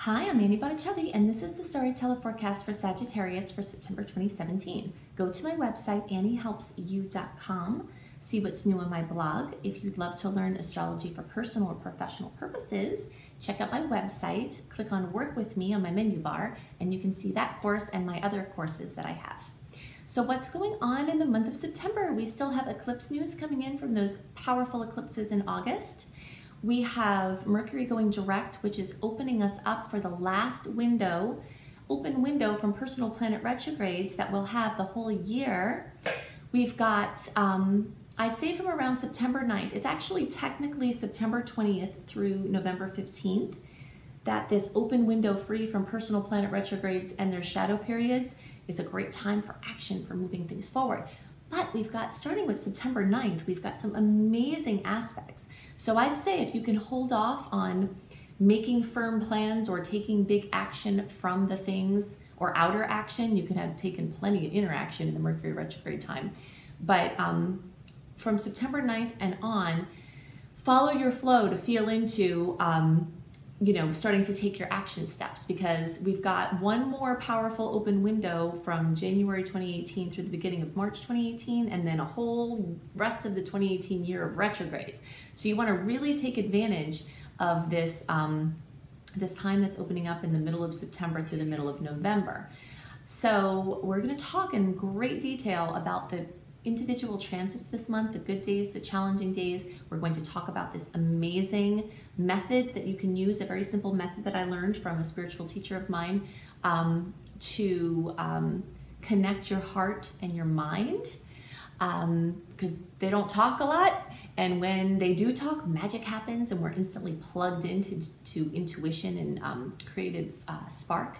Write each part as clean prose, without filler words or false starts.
Hi, I'm Annie Botticelli, and this is the Storyteller Forecast for Sagittarius for September 2017. Go to my website, anniehelpsyou.com, see what's new on my blog. If you'd love to learn astrology for personal or professional purposes, check out my website, click on Work With Me on my menu bar, and you can see that course and my other courses that I have. So what's going on in the month of September? We still have eclipse news coming in from those powerful eclipses in August. We have Mercury going direct, which is opening us up for the last open window from personal planet retrogrades that we'll have the whole year. We've got, I'd say from around September 9th, it's actually technically September 20th through November 15th, that this open window free from personal planet retrogrades and their shadow periods is a great time for action, for moving things forward. But we've got, starting with September 9th, we've got some amazing aspects. So I'd say if you can hold off on making firm plans or taking big action from the things, or outer action, you can have taken plenty of inner action in the Mercury retrograde time. But from September 9th and on, follow your flow to feel into starting to take your action steps, because we've got one more powerful open window from January 2018 through the beginning of March 2018, and then a whole rest of the 2018 year of retrogrades. So you want to really take advantage of this, this time that's opening up in the middle of September through the middle of November. So we're going to talk in great detail about the individual transits this month, the good days, the challenging days. We're going to talk about this amazing method that you can use, a very simple method that I learned from a spiritual teacher of mine, to connect your heart and your mind, because they don't talk a lot, and when they do talk, magic happens and we're instantly plugged into intuition and creative spark.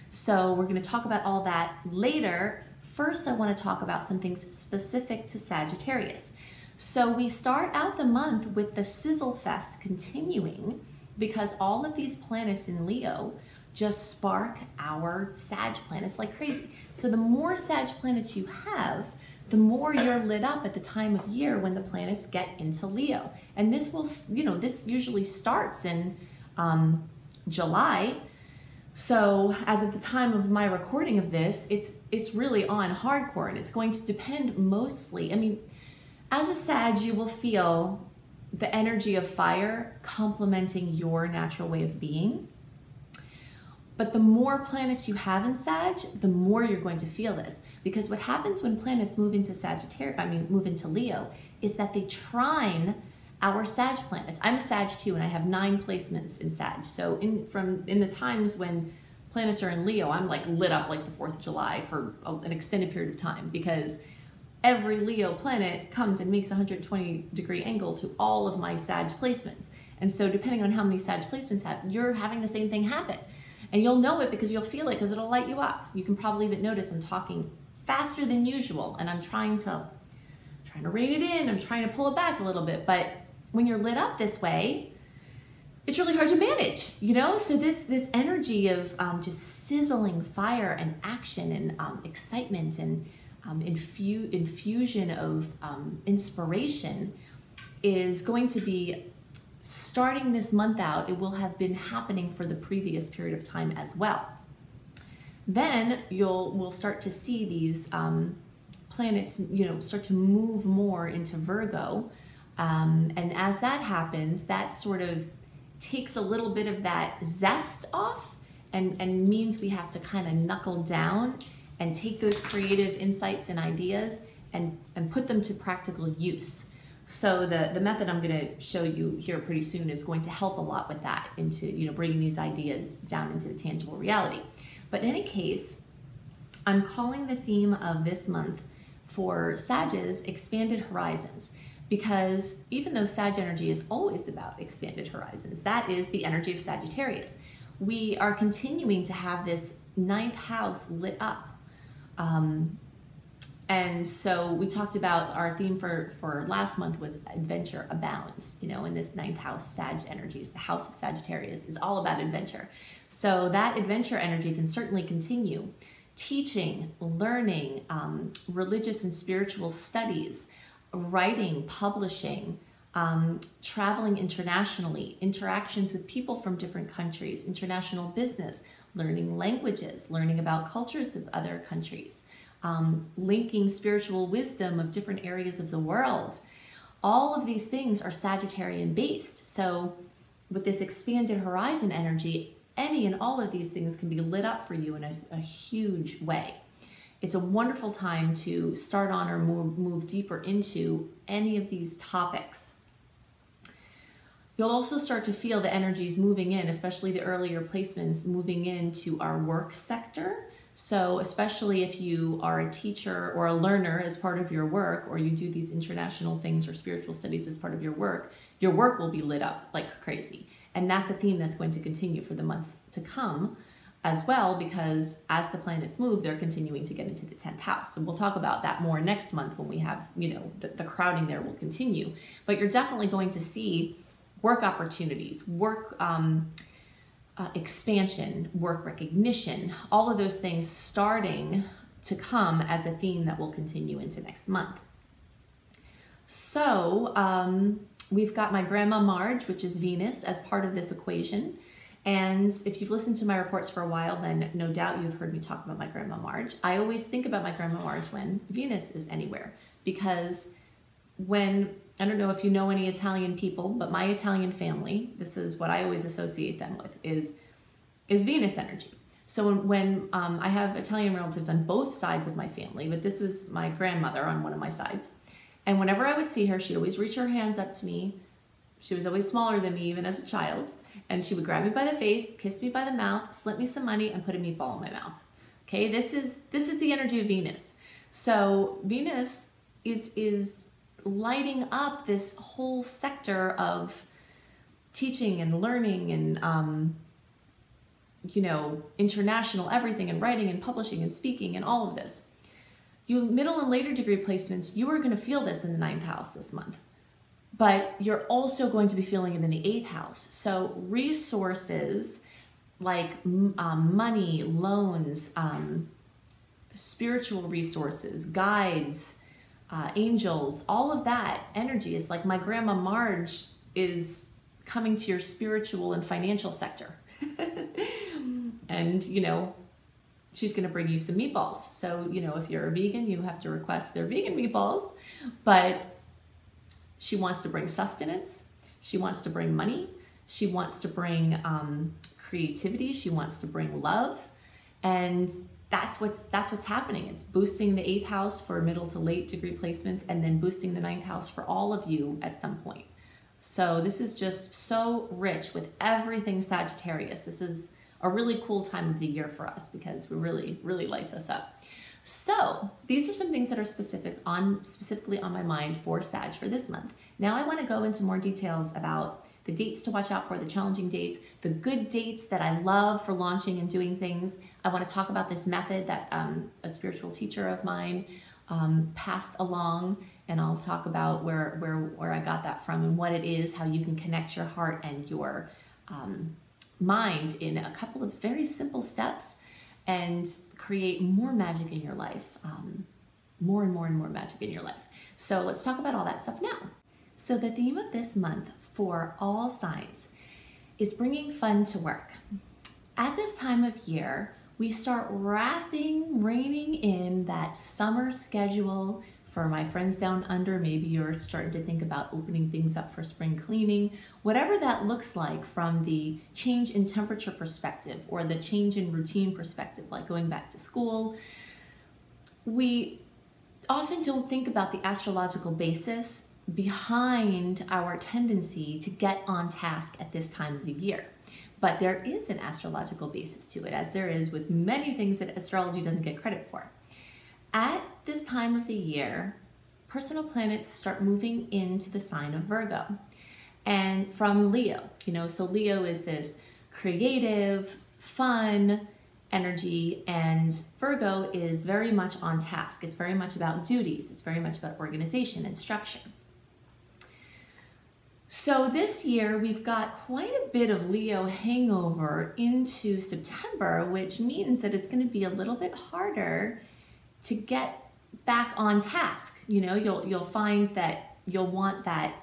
So we're going to talk about all that later. First, I want to talk about some things specific to Sagittarius. So we start out the month with the Sizzle Fest continuing, because all of these planets in Leo just spark our Sag planets like crazy. So the more Sag planets you have, the more you're lit up at the time of year when the planets get into Leo. And this will, this usually starts in July. So as of the time of my recording of this, it's really on hardcore, and it's going to depend mostly, as a Sag, you will feel the energy of fire complementing your natural way of being. But the more planets you have in Sag, the more you're going to feel this. Because what happens when planets move into move into Leo, is that they trine our Sag planets. I'm a Sag too, and I have 9 placements in Sag. So in the times when planets are in Leo, I'm like lit up like the 4th of July for an extended period of time, because every Leo planet comes and makes a 120-degree angle to all of my Sag placements. And so depending on how many Sag placements you're having the same thing happen. And you'll know it because you'll feel it, because it'll light you up. You can probably even notice I'm talking faster than usual, and I'm trying to rein it in, I'm trying to pull it back a little bit. But when you're lit up this way, it's really hard to manage, So this energy of just sizzling fire and action and excitement and infusion of inspiration is going to be starting this month out. It will have been happening for the previous period of time as well. Then we'll start to see these planets, start to move more into Virgo. And as that happens, that sort of takes a little bit of that zest off and means we have to kind of knuckle down and take those creative insights and ideas and put them to practical use. So the method I'm going to show you here pretty soon is going to help a lot with that, into bringing these ideas down into the tangible reality. But in any case, I'm calling the theme of this month for Sages expanded horizons, because even though Sag energy is always about expanded horizons, that is the energy of Sagittarius. We are continuing to have this 9th house lit up. And so we talked about our theme for last month was adventure abounds, in this 9th house Sag energies. The house of Sagittarius is all about adventure. So that adventure energy can certainly continue. Teaching, learning, religious and spiritual studies, writing, publishing, traveling internationally, interactions with people from different countries, international business, learning languages, learning about cultures of other countries, linking spiritual wisdom of different areas of the world. All of these things are Sagittarian based. So with this expanded horizon energy, any and all of these things can be lit up for you in a huge way. It's a wonderful time to start on or move deeper into any of these topics. You'll also start to feel the energies moving in, especially the earlier placements moving into our work sector. So especially if you are a teacher or a learner as part of your work, or you do these international things or spiritual studies as part of your work will be lit up like crazy. And that's a theme that's going to continue for the months to come as well, because as the planets move, they're continuing to get into the 10th house. So we'll talk about that more next month when we have, the crowding there will continue. But you're definitely going to see work opportunities, work expansion, work recognition, all of those things starting to come as a theme that will continue into next month. So we've got my Grandma Marge, which is Venus, as part of this equation. And if you've listened to my reports for a while, then no doubt you've heard me talk about my Grandma Marge. I always think about my Grandma Marge when Venus is anywhere, because I don't know if you know any Italian people, but my Italian family, this is what I always associate them with, is Venus energy. So when I have Italian relatives on both sides of my family, but this is my grandmother on one of my sides. And whenever I would see her, she'd always reach her hands up to me. She was always smaller than me, even as a child. And she would grab me by the face, kiss me by the mouth, slip me some money, and put a meatball in my mouth. Okay, this is the energy of Venus. So Venus is lighting up this whole sector of teaching and learning and international everything, and writing and publishing and speaking and all of this. You middle and later degree placements, you are going to feel this in the 9th house this month. But you're also going to be feeling it in the 8th house. So resources like money, loans, spiritual resources, guides, angels, all of that energy is like my Grandma Marge is coming to your spiritual and financial sector. And, she's going to bring you some meatballs. So, if you're a vegan, you have to request their vegan meatballs. But she wants to bring sustenance. She wants to bring money. She wants to bring creativity. She wants to bring love. And that's what's happening. It's boosting the 8th house for middle to late degree placements, and then boosting the 9th house for all of you at some point. So this is just so rich with everything Sagittarius. This is a really cool time of the year for us because it really, really lights us up. So these are some things that are specifically on my mind for Sag for this month. Now I want to go into more details about the dates to watch out for, the challenging dates, the good dates that I love for launching and doing things. I want to talk about this method that a spiritual teacher of mine passed along, and I'll talk about where I got that from and what it is, how you can connect your heart and your mind in a couple of very simple steps and create more magic in your life, more and more and more magic in your life. So let's talk about all that stuff now. So the theme of this month for all signs is bringing fun to work. At this time of year, we start reining in that summer schedule. For my friends down under, maybe you're starting to think about opening things up for spring cleaning, whatever that looks like from the change in temperature perspective or the change in routine perspective, like going back to school. We often don't think about the astrological basis behind our tendency to get on task at this time of the year. But there is an astrological basis to it, as there is with many things that astrology doesn't get credit for. At this time of the year, personal planets start moving into the sign of Virgo, and from Leo. So Leo is this creative, fun energy, and Virgo is very much on task. It's very much about duties. It's very much about organization and structure. So this year we've got quite a bit of Leo hangover into September, which means that it's going to be a little bit harder to get back on task. You'll find that you'll want that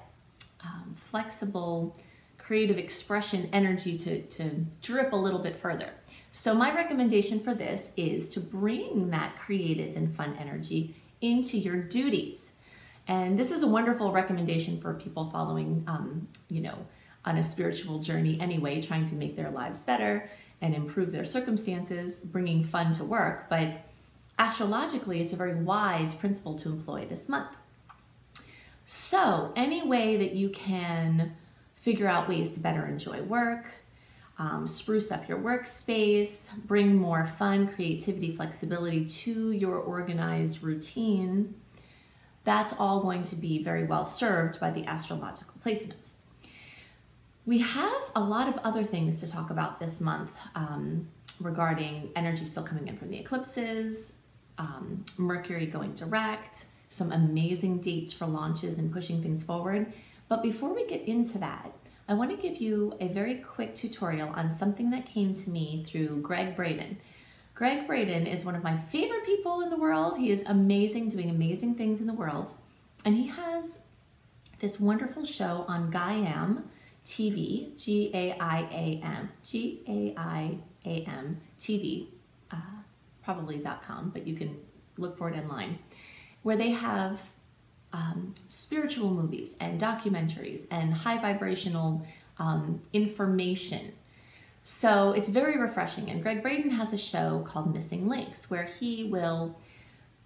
flexible, creative expression energy to drip a little bit further. So my recommendation for this is to bring that creative and fun energy into your duties. And this is a wonderful recommendation for people following, on a spiritual journey anyway, trying to make their lives better and improve their circumstances, bringing fun to work. But astrologically, it's a very wise principle to employ this month. So any way that you can figure out ways to better enjoy work, spruce up your workspace, bring more fun, creativity, flexibility to your organized routine, that's all going to be very well served by the astrological placements. We have a lot of other things to talk about this month regarding energy still coming in from the eclipses, Mercury going direct, some amazing dates for launches and pushing things forward. But before we get into that, I want to give you a very quick tutorial on something that came to me through Greg Braden. Greg Braden is one of my favorite people in the world. He is amazing, doing amazing things in the world. And he has this wonderful show on Gaiam TV, G-A-I-A-M TV, probably.com, but you can look for it online, where they have spiritual movies and documentaries and high vibrational information. So it's very refreshing. And Greg Braden has a show called Missing Links, where he will,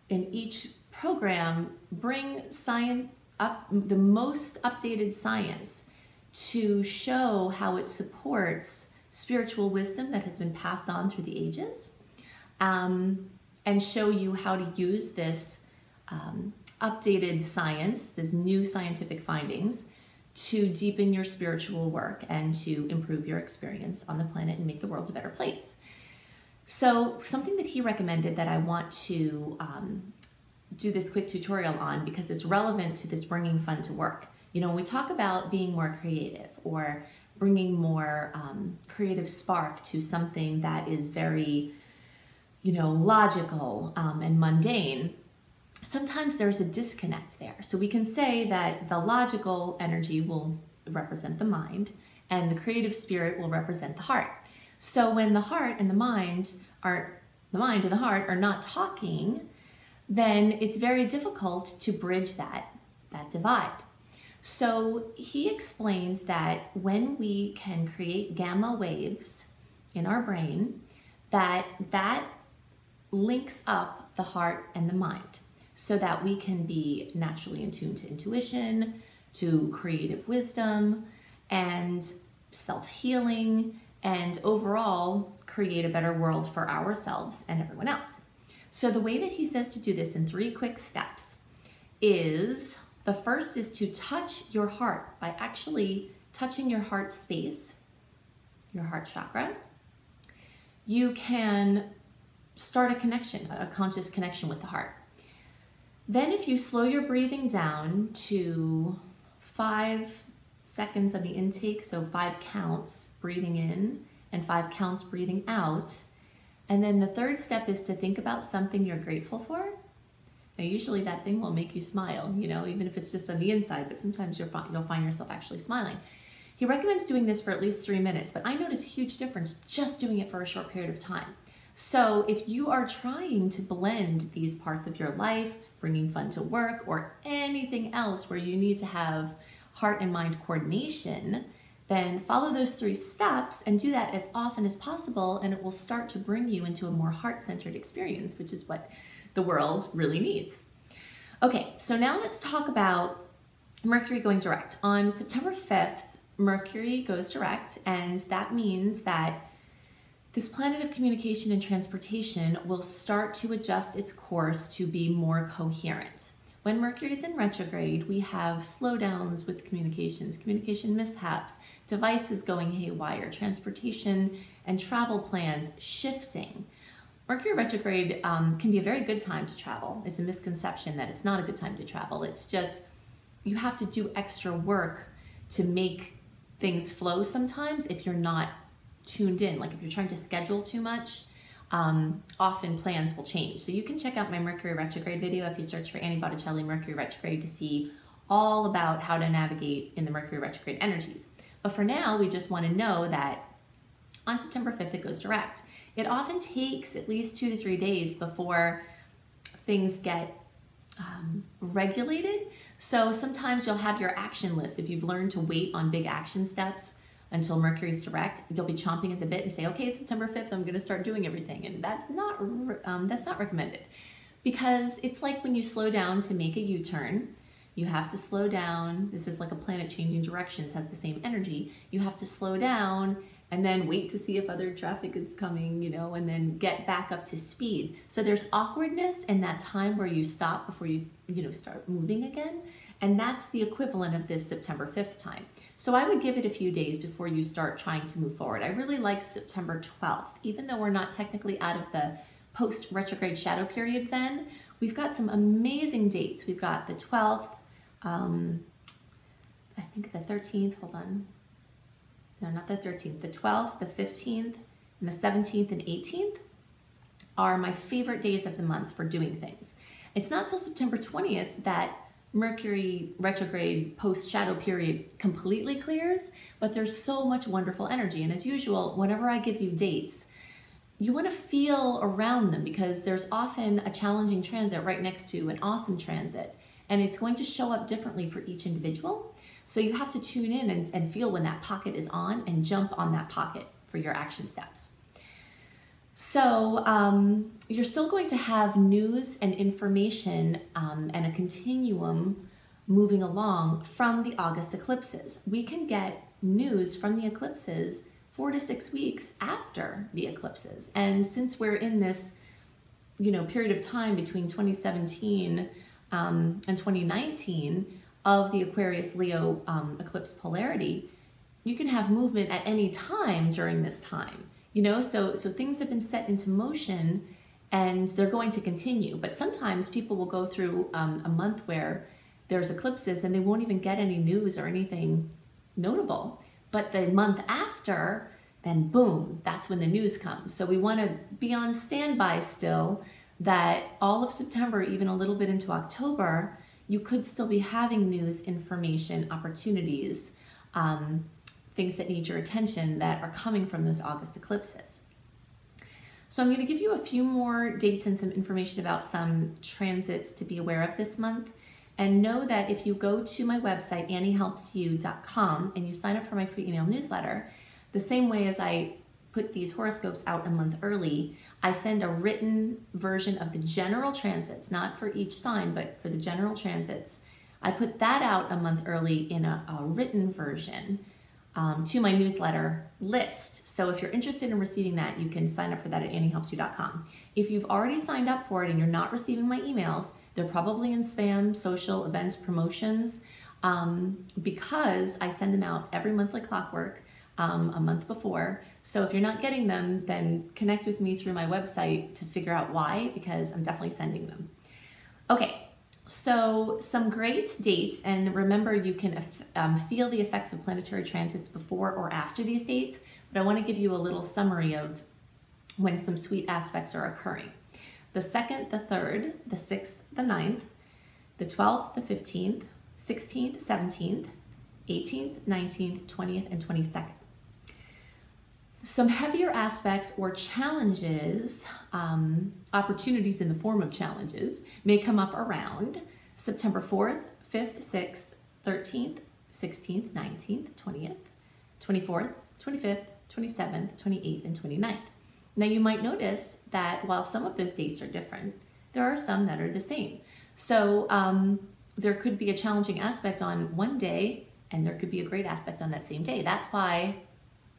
in each program, bring the most updated science to show how it supports spiritual wisdom that has been passed on through the ages, and show you how to use this updated science, this new scientific findings, to deepen your spiritual work and to improve your experience on the planet and make the world a better place. So something that he recommended that I want to do this quick tutorial on, because it's relevant to this bringing fun to work. You know, when we talk about being more creative or bringing more creative spark to something that is very, logical and mundane, sometimes there's a disconnect there. So we can say that the logical energy will represent the mind and the creative spirit will represent the heart. So when the heart and the mind and the heart are not talking, then it's very difficult to bridge that divide. So he explains that when we can create gamma waves in our brain, that links up the heart and the mind so that we can be naturally in tune to intuition, to creative wisdom, and self-healing, and overall create a better world for ourselves and everyone else. So the way that he says to do this in 3 quick steps is, the first is to touch your heart by actually touching your heart space, your heart chakra. You can start a connection, a conscious connection with the heart. Then if you slow your breathing down to 5 seconds of the intake, so 5 counts breathing in and 5 counts breathing out. And then the third step is to think about something you're grateful for. Now, usually that thing will make you smile, even if it's just on the inside, but sometimes you'll find yourself actually smiling. He recommends doing this for at least 3 minutes, but I notice a huge difference just doing it for a short period of time. So if you are trying to blend these parts of your life, bringing fun to work, or anything else where you need to have heart and mind coordination, then follow those 3 steps and do that as often as possible, and it will start to bring you into a more heart-centered experience, which is what the world really needs. Okay, so now let's talk about Mercury going direct. On September 5th, Mercury goes direct, and that means that this planet of communication and transportation will start to adjust its course to be more coherent. When Mercury is in retrograde, we have slowdowns with communication mishaps, devices going haywire, transportation and travel plans shifting. Mercury retrograde can be a very good time to travel. It's a misconception that it's not a good time to travel. It's just you have to do extra work to make things flow sometimes if you're not tuned in. Like if you're trying to schedule too much, often plans will change. So you can check out my Mercury retrograde video if you search for Annie Botticelli Mercury retrograde to see all about how to navigate in the Mercury retrograde energies. But for now, we just want to know that on September 5th, it goes direct. It often takes at least 2 to 3 days before things get regulated. So sometimes you'll have your action list. If you've learned to wait on big action steps until Mercury's direct, you'll be chomping at the bit and say, okay, it's September 5th, I'm going to start doing everything. And that's not recommended, because it's like when you slow down to make a U-turn, you have to slow down. This is like a planet changing directions, has the same energy. You have to slow down and then wait to see if other traffic is coming, you know, and then get back up to speed. So there's awkwardness in that time where you stop before you start moving again. And that's the equivalent of this September 5th time. So I would give it a few days before you start trying to move forward. I really like September 12th, even though we're not technically out of the post-retrograde shadow period then. We've got some amazing dates. We've got the 12th, I think the 13th, hold on. No, not the 13th. The 12th, the 15th, and the 17th and 18th are my favorite days of the month for doing things. It's not till September 20th that Mercury retrograde post-shadow period completely clears, but there's so much wonderful energy. And as usual, whenever I give you dates, you want to feel around them, because there's often a challenging transit right next to an awesome transit, and it's going to show up differently for each individual. So you have to tune in and feel when that pocket is on and jump on that pocket for your action steps. So you're still going to have news and information and a continuum moving along from the August eclipses. We can get news from the eclipses 4 to 6 weeks after the eclipses. And since we're in this, period of time between 2017 and 2019 of the Aquarius Leo eclipse polarity, you can have movement at any time during this time. So things have been set into motion and they're going to continue. But sometimes people will go through a month where there's eclipses and they won't even get any news or anything notable. But the month after, then boom, that's when the news comes. So we want to be on standby still, that all of September, even a little bit into October, you could still be having news, information, opportunities, things that need your attention that are coming from those August eclipses. So I'm going to give you a few more dates and some information about some transits to be aware of this month. And know that if you go to my website, anniehelpsyou.com, and you sign up for my free email newsletter, the same way as I put these horoscopes out a month early, I send a written version of the general transits, not for each sign, but for the general transits. I put that out a month early in a written version to my newsletter list. So if you're interested in receiving that, you can sign up for that at anniehelpsyou.com. If you've already signed up for it and you're not receiving my emails, they're probably in spam, social, events, promotions, because I send them out every month like clockwork, a month before. So if you're not getting them, then connect with me through my website to figure out why, because I'm definitely sending them. Okay, so some great dates, and remember you can feel the effects of planetary transits before or after these dates, but I want to give you a little summary of when some sweet aspects are occurring. The 2nd, the 3rd, the 6th, the 9th, the 12th, the 15th, 16th, 17th, 18th, 19th, 20th, and 22nd. Some heavier aspects or challenges, opportunities in the form of challenges, may come up around September 4th, 5th, 6th, 13th, 16th, 19th, 20th, 24th, 25th, 27th, 28th, and 29th. Now you might notice that while some of those dates are different, there are some that are the same. So there could be a challenging aspect on one day, and there could be a great aspect on that same day. That's why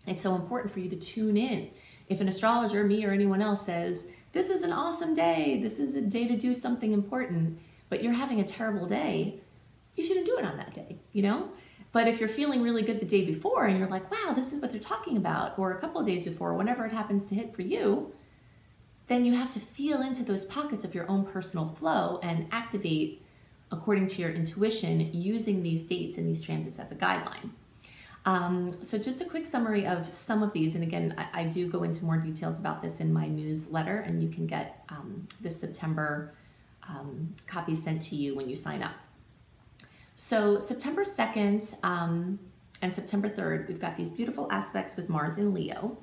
it's so important for you to tune in. If an astrologer, me or anyone else, says, this is an awesome day, this is a day to do something important, but you're having a terrible day, you shouldn't do it on that day, But if you're feeling really good the day before and you're like, wow, this is what they're talking about, or a couple of days before, whenever it happens to hit for you, then you have to feel into those pockets of your own personal flow and activate according to your intuition using these dates and these transits as a guideline. So just a quick summary of some of these, and again, I do go into more details about this in my newsletter, and you can get this September copy sent to you when you sign up. So September 2nd and September 3rd, we've got these beautiful aspects with Mars in Leo.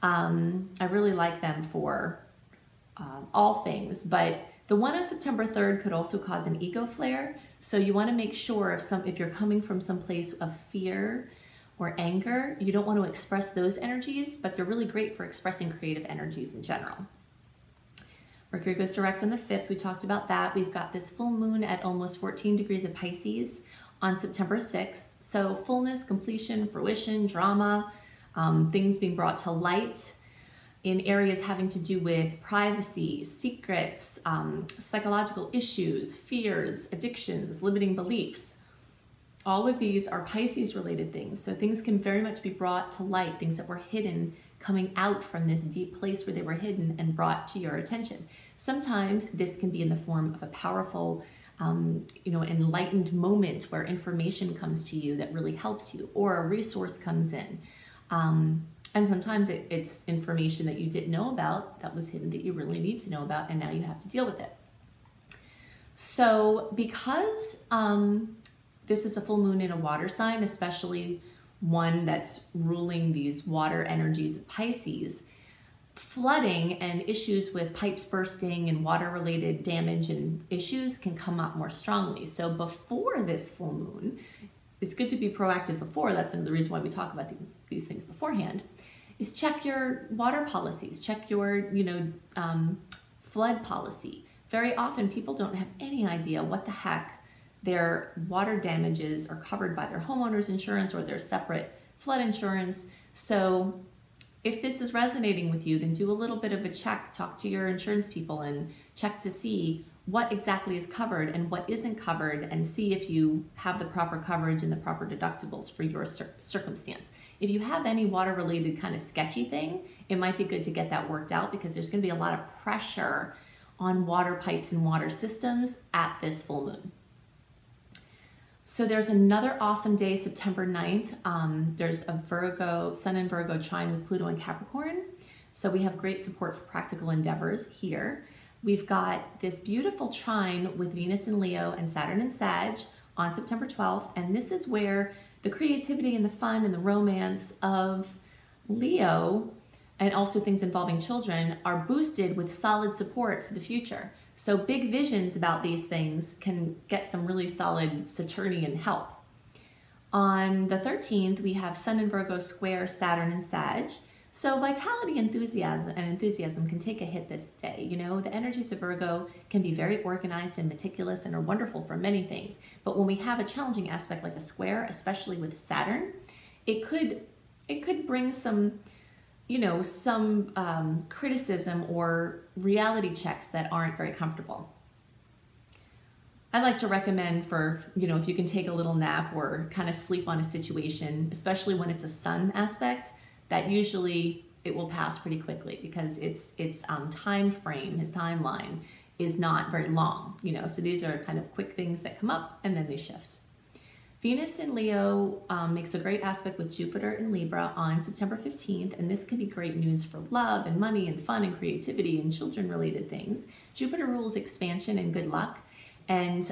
I really like them for all things, but the one on September 3rd could also cause an ego flare. So you want to make sure if you're coming from some place of fear or anger, you don't want to express those energies, but they're really great for expressing creative energies in general. Mercury goes direct on the 5th. We talked about that. We've got this full moon at almost 14 degrees of Pisces on September 6th. So fullness, completion, fruition, drama, things being brought to light in areas having to do with privacy, secrets, psychological issues, fears, addictions, limiting beliefs. All of these are Pisces related things. So things can very much be brought to light, things that were hidden, coming out from this deep place where they were hidden and brought to your attention. Sometimes this can be in the form of a powerful, enlightened moment where information comes to you that really helps you, or a resource comes in. And sometimes it's information that you didn't know about that was hidden that you really need to know about, and now you have to deal with it. So because this is a full moon in a water sign, especially one that's ruling these water energies of Pisces, flooding and issues with pipes bursting and water-related damage and issues can come up more strongly. So before this full moon, it's good to be proactive before. That's the reason why we talk about these things beforehand, is check your water policies, check your flood policy. Very often people don't have any idea what the heck their water damages are covered by their homeowner's insurance or their separate flood insurance. So if this is resonating with you, then do a little bit of a check, talk to your insurance people and check to see what exactly is covered and what isn't covered, and see if you have the proper coverage and the proper deductibles for your circumstance. If you have any water related kind of sketchy thing, it might be good to get that worked out, because there's going to be a lot of pressure on water pipes and water systems at this full moon. So there's another awesome day, September 9th. There's a Virgo, Sun in Virgo trine with Pluto and Capricorn. So we have great support for practical endeavors here. We've got this beautiful trine with Venus in Leo and Saturn in Sag on September 12th. And this is where the creativity and the fun and the romance of Leo, and also things involving children, are boosted with solid support for the future. So big visions about these things can get some really solid Saturnian help. On the 13th, we have Sun in Virgo square Saturn in Sag. So vitality, enthusiasm can take a hit this day. You know, the energies of Virgo can be very organized and meticulous and are wonderful for many things. But when we have a challenging aspect like a square, especially with Saturn, it could bring some criticism or reality checks that aren't very comfortable. I like to recommend for, if you can take a little nap or kind of sleep on a situation, especially when it's a sun aspect, that usually it will pass pretty quickly, because its time frame, his timeline is not very long, so these are kind of quick things that come up and then they shift. Venus in Leo makes a great aspect with Jupiter in Libra on September 15th, and this can be great news for love and money and fun and creativity and children-related things. Jupiter rules expansion and good luck, and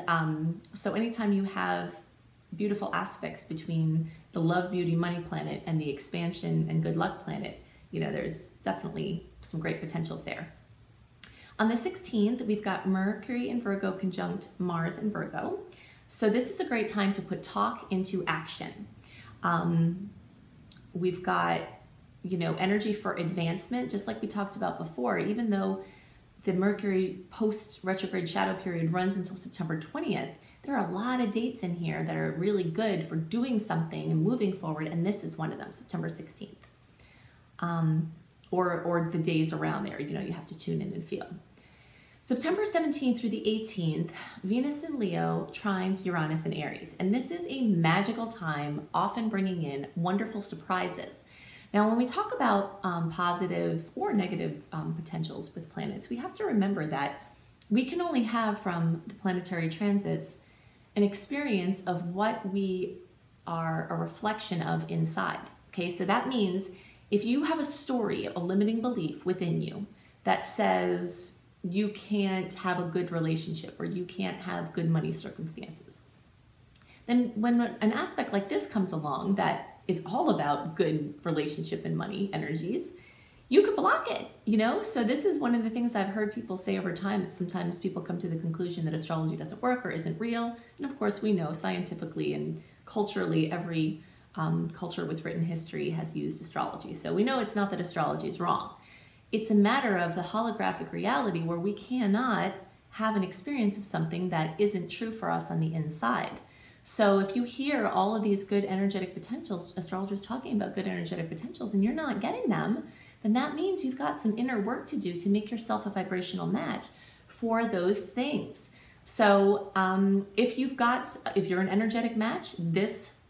so anytime you have beautiful aspects between the love, beauty, money planet and the expansion and good luck planet, there's definitely some great potentials there. On the 16th, we've got Mercury in Virgo conjunct Mars in Virgo. So this is a great time to put talk into action. We've got, energy for advancement, just like we talked about before. Even though the Mercury post-retrograde shadow period runs until September 20th, there are a lot of dates in here that are really good for doing something and moving forward, and this is one of them, September 16th. Or the days around there, you have to tune in and feel. September 17th through the 18th, Venus in Leo trines Uranus in Aries. And this is a magical time, often bringing in wonderful surprises. Now, when we talk about positive or negative potentials with planets, we have to remember that we can only have from the planetary transits an experience of what we are a reflection of inside. Okay, so that means if you have a story, a limiting belief within you that says you can't have a good relationship or you can't have good money circumstances, then when an aspect like this comes along that is all about good relationship and money energies, you could block it, you know? So this is one of the things I've heard people say over time, that sometimes people come to the conclusion that astrology doesn't work or isn't real. And of course, we know scientifically and culturally, every culture with written history has used astrology. So we know it's not that astrology is wrong. It's a matter of the holographic reality where we cannot have an experience of something that isn't true for us on the inside. So if you hear all of these good energetic potentials, astrologers talking about good energetic potentials, and you're not getting them, then that means you've got some inner work to do to make yourself a vibrational match for those things. So if you're an energetic match, this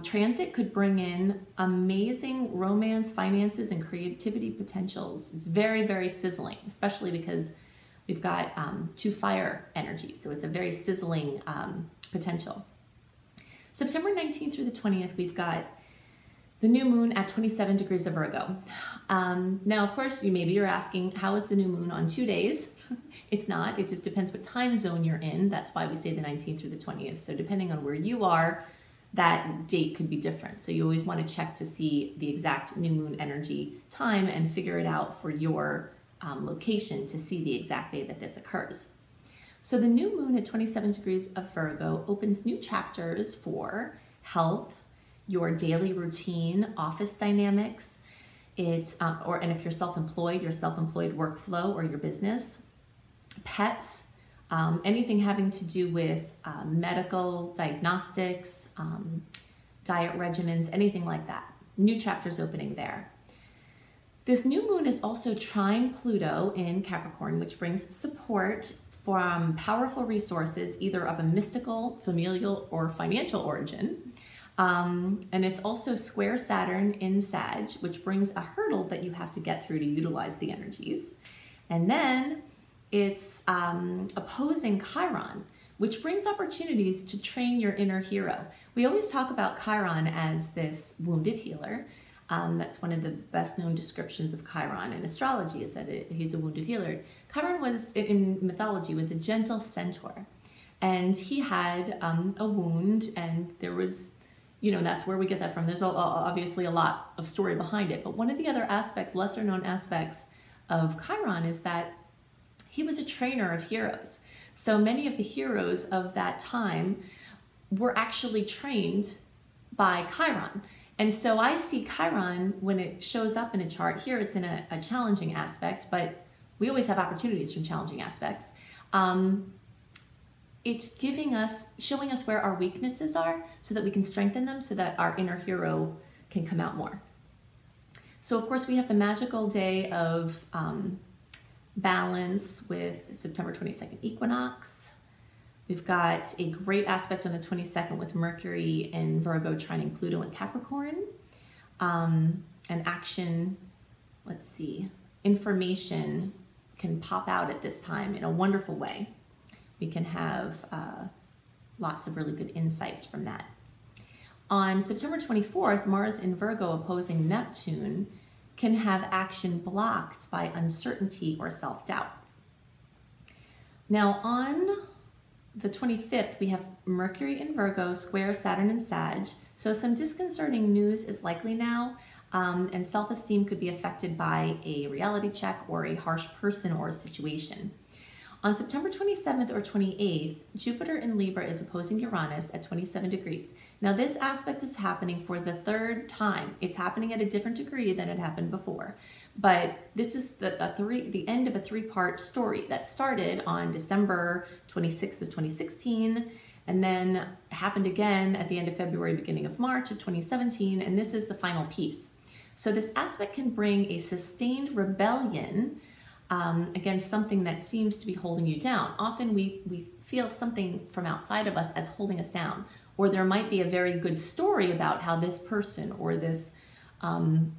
transit could bring in amazing romance, finances, and creativity potentials. It's very, very sizzling, especially because we've got 2 fire energies. So it's a very sizzling potential. September 19th through the 20th, we've got the new moon at 27 degrees of Virgo. Now, of course, you're asking, how is the new moon on 2 days? It's not. It just depends what time zone you're in. That's why we say the 19th through the 20th. So depending on where you are, that date could be different. So you always want to check to see the exact new moon energy time and figure it out for your location to see the exact day that this occurs. So the new moon at 27 degrees of Virgo opens new chapters for health, your daily routine, office dynamics. And if you're self-employed, your self-employed workflow or your business, pets, anything having to do with medical diagnostics, diet regimens, anything like that. New chapters opening there. This new moon is also trine Pluto in Capricorn, which brings support from powerful resources, either of a mystical, familial, or financial origin. And it's also square Saturn in Sag, which brings a hurdle that you have to get through to utilize the energies. And then it's opposing Chiron, which brings opportunities to train your inner hero. We always talk about Chiron as this wounded healer. That's one of the best known descriptions of Chiron in astrology, is that he's a wounded healer. Chiron was, in mythology, was a gentle centaur. And he had a wound, and there was, that's where we get that from. There's obviously a lot of story behind it. But one of the other aspects, lesser known aspects of Chiron, is that he was a trainer of heroes. So many of the heroes of that time were actually trained by Chiron. And so I see Chiron, when it shows up in a chart, here it's in a challenging aspect, but we always have opportunities from challenging aspects. It's showing us where our weaknesses are so that we can strengthen them so that our inner hero can come out more. So of course we have the magical day of balance with September 22nd equinox. We've got a great aspect on the 22nd with Mercury in Virgo trining Pluto in Capricorn. And action, information can pop out at this time in a wonderful way. We can have lots of really good insights from that. On September 24th, Mars in Virgo opposing Neptune can have action blocked by uncertainty or self-doubt. Now on the 25th, we have Mercury in Virgo square Saturn in Sag. So some disconcerting news is likely now, and self-esteem could be affected by a reality check or a harsh person or a situation. On September 27th or 28th, Jupiter in Libra is opposing Uranus at 27 degrees. Now this aspect is happening for the 3rd time. It's happening at a different degree than it happened before. But this is the end of a 3-part story that started on December 26th of 2016, and then happened again at the end of February, beginning of March of 2017, and this is the final piece. So this aspect can bring a sustained rebellion against something that seems to be holding you down. Often we feel something from outside of us as holding us down, or there might be a very good story about how this person or this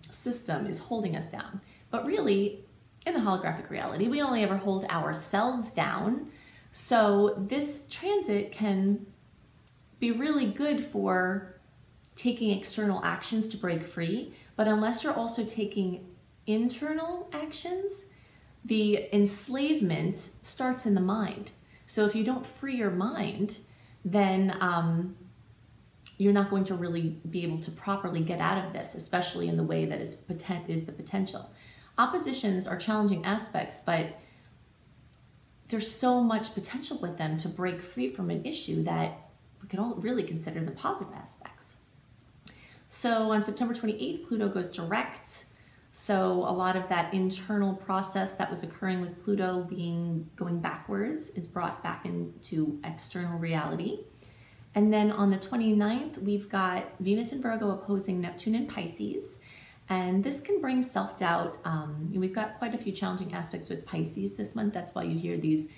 system is holding us down. But really, in the holographic reality, we only ever hold ourselves down. So this transit can be really good for taking external actions to break free, but unless you're also taking internal actions, the enslavement starts in the mind. So if you don't free your mind, then you're not going to really be able to properly get out of this, especially in the way that is the potential. Oppositions are challenging aspects, but there's so much potential with them to break free from an issue that we can all really consider the positive aspects. So on September 28th, Pluto goes direct. So a lot of that internal process that was occurring with Pluto going backwards is brought back into external reality. And then on the 29th, we've got Venus in Virgo opposing Neptune in Pisces. And this can bring self-doubt. We've got quite a few challenging aspects with Pisces this month. That's why you hear these,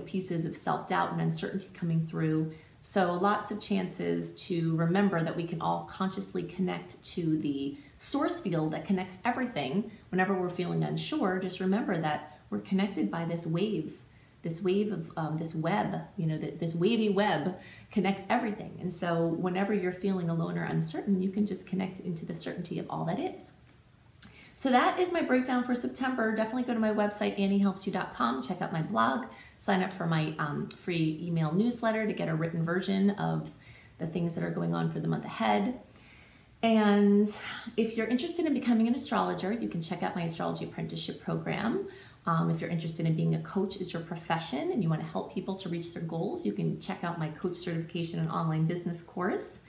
pieces of self-doubt and uncertainty coming through. So lots of chances to remember that we can all consciously connect to the source field that connects everything. Whenever we're feeling unsure, just remember that we're connected by this wave of this web, this wavy web connects everything. And so whenever you're feeling alone or uncertain, you can just connect into the certainty of all that is. So that is my breakdown for September. Definitely go to my website, anniehelpsyou.com, check out my blog, sign up for my free email newsletter to get a written version of the things that are going on for the month ahead. And if you're interested in becoming an astrologer, you can check out my astrology apprenticeship program. If you're interested in being a coach as your profession and you want to help people to reach their goals, you can check out my coach certification and online business course.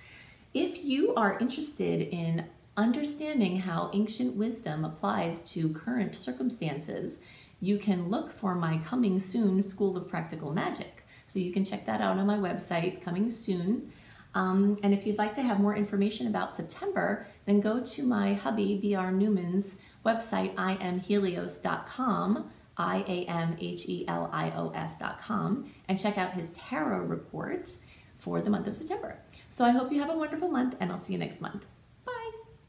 If you are interested in understanding how ancient wisdom applies to current circumstances, you can look for my Coming Soon School of Practical Magic. So you can check that out on my website, Coming Soon. And if you'd like to have more information about September, then go to my hubby, B.R. Newman's website, iamhelios.com, IAMHELIOS.com, and check out his tarot report for the month of September. So I hope you have a wonderful month, and I'll see you next month.